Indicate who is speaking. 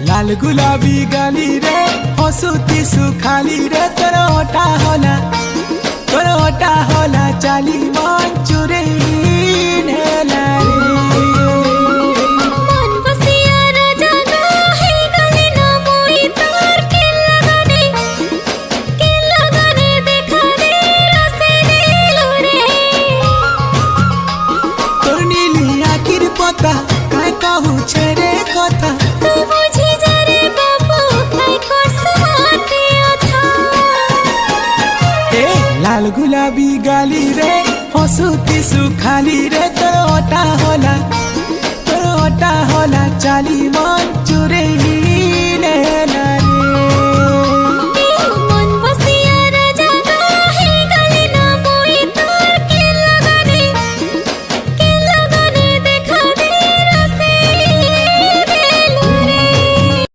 Speaker 1: लाल गुलाबी गाली रे हसुती सुखाली रे तोर ओटा होला चाली मंचूरे नेला रे
Speaker 2: मन बसिया राजा गा है गले ना मोई तार के लगाने देखा रे रसे दिलो रे
Speaker 1: तोर नीली आखिर पता काय कहू छेरे कथा
Speaker 2: तू बुझी जा रे बाबू काय कसमाते अथा
Speaker 1: ए लाल गुलाबी गाली रे हसुती सुखाली रे तोर ओटा होला चाली